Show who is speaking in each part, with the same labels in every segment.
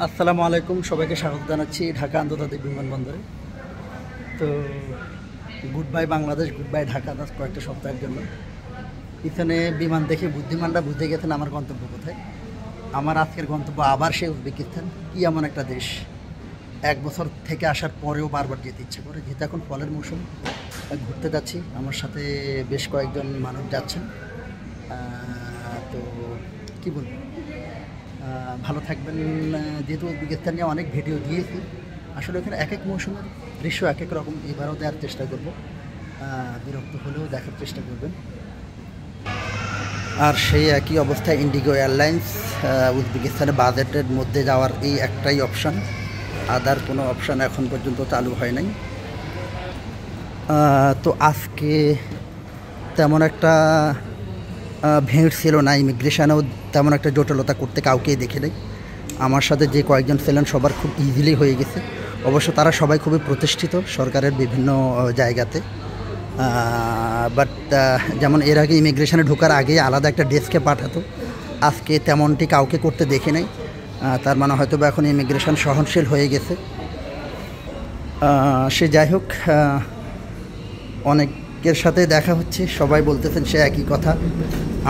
Speaker 1: আসসালামু আলাইকুম, সবাইকে স্বাগত জানাচ্ছি ঢাকা আন্তর্জাতিক বিমানবন্দরে। তো good bye Bangladesh, good bye Dhaka, কয়েকটা সপ্তাহের জন্য। পিছনে বিমান দেখে বুদ্ধিমানরা বুঝে গেছেন আমার গন্তব্য কোথায়। আমার আজকের গন্তব্য আবার সেই উজবেকিস্তান। কি এমন একটা দেশ, এক বছর থেকে আসার পরেও বারবার যেতে ইচ্ছে করে। যেহেতু এখন ফলের মৌসুম, ঘুরতে যাচ্ছি, আমার সাথে বেশ কয়েকজন মানুষ যাচ্ছেন। তো কী বলবো, ভালো থাকবেন। যেহেতু উজবেকিস্তান নিয়ে অনেক ভিডিও দিয়েছি, আসলে ওখানে এক এক মৌসুমের দৃশ্য এক এক রকম। এবারও দেওয়ার চেষ্টা করব, বিরক্ত হলেও দেখার চেষ্টা করবেন। আর সেই একই অবস্থায় ইন্ডিগো এয়ারলাইন্স উজবেকিস্তানে বাজেটের মধ্যে যাওয়ার এই একটাই অপশান, আদার কোনো অপশান এখন পর্যন্ত চালু হয় নাই। তো আজকে তেমন একটা ভিড় ছিল না, ইমিগ্রেশনেও তেমন একটা জটিলতা করতে কাউকেই দেখে নেই। আমার সাথে যে কয়েকজন ছিলেন সবার খুব ইজিলি হয়ে গেছে। অবশ্য তারা সবাই খুবই প্রতিষ্ঠিত সরকারের বিভিন্ন জায়গাতে। বাট যেমন এর আগে ইমিগ্রেশনে ঢোকার আগে আলাদা একটা ডেস্কে পাঠাতো, আজকে তেমনটি কাউকে করতে দেখে নেই। তার মানে হয়তো বা এখন ইমিগ্রেশন সহনশীল হয়ে গেছে। সে যাই হোক, অনেকের সাথে দেখা হচ্ছে, সবাই বলতেছেন সে একই কথা।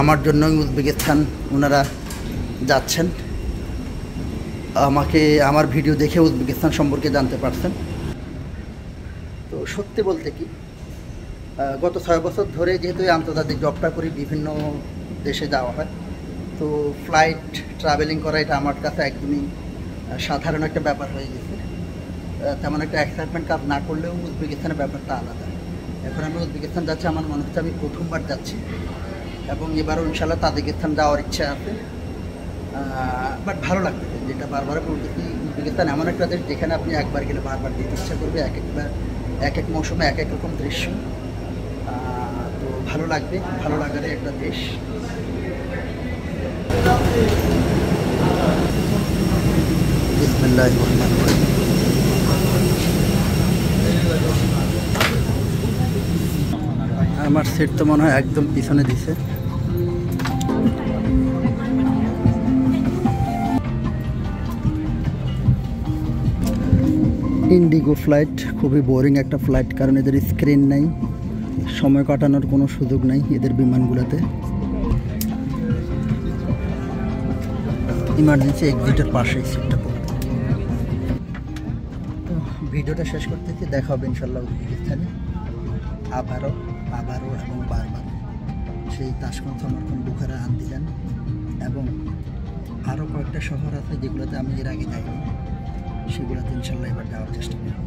Speaker 1: আমার জন্যই উজবেকিস্তান ওনারা যাচ্ছেন, আমাকে আমার ভিডিও দেখে উজবেকিস্তান সম্পর্কে জানতে পারছেন। তো সত্যি বলতে কি, গত 6 বছর ধরে যেহেতু আন্তর্জাতিক জবটা করি, বিভিন্ন দেশে যাওয়া হয়, তো ফ্লাইট ট্রাভেলিং করা এটা আমার কাছে একদমই সাধারণ একটা ব্যাপার হয়ে গেছে। তেমন একটা এক্সাইটমেন্ট কাজ না করলেও উজবেকিস্তানের ব্যাপারটা আলাদা। এখন আমি উজবেকিস্তান যাচ্ছি, আমার মনে হচ্ছে আমি প্রথমবার যাচ্ছি, এবং এবারও ইনশাল্লাহ তাজিকিস্তান যাওয়ার ইচ্ছা আছে। বাট ভালো লাগতেছে, যেটা বারবার বলতেছি, উজবেকিস্তান এমন একটা দেশ যেখানে আপনি একবার গেলে বারবার যেতে ইচ্ছা করবে। এক এক মৌসুমে এক এক রকম দৃশ্য, তো ভালো লাগবে, ভালো লাগারই একটা দেশ। বিসমিল্লাহির রহমানির রহিম। আমার সিট তো মনে হয় একদম পিছনে দিছে। ইন্ডিগো ফ্লাইট খুবই বোরিং একটা ফ্লাইট, কারণ এদের স্ক্রিন নেই, সময় কাটানোর কোনো সুযোগ নেই এদের বিমানগুলোতে। ইমার্জেন্সি এক্সিটের পাশেই সিটটা পড়ে। তো ভিডিওটা শেষ করতেছি, দেখা হবে ইনশাল্লাহ উজবেকিস্তানে আবারও এবং বারবার। সেই তাশকন্ত, সমরকন্দ, বুখারা, আন্দিজান এবং আরও কয়েকটা শহর আছে যেগুলোতে আমি এর আগে যাইনি, সেগুলোতে ইনশাল্লাহ এবার যাওয়ার চেষ্টা করব।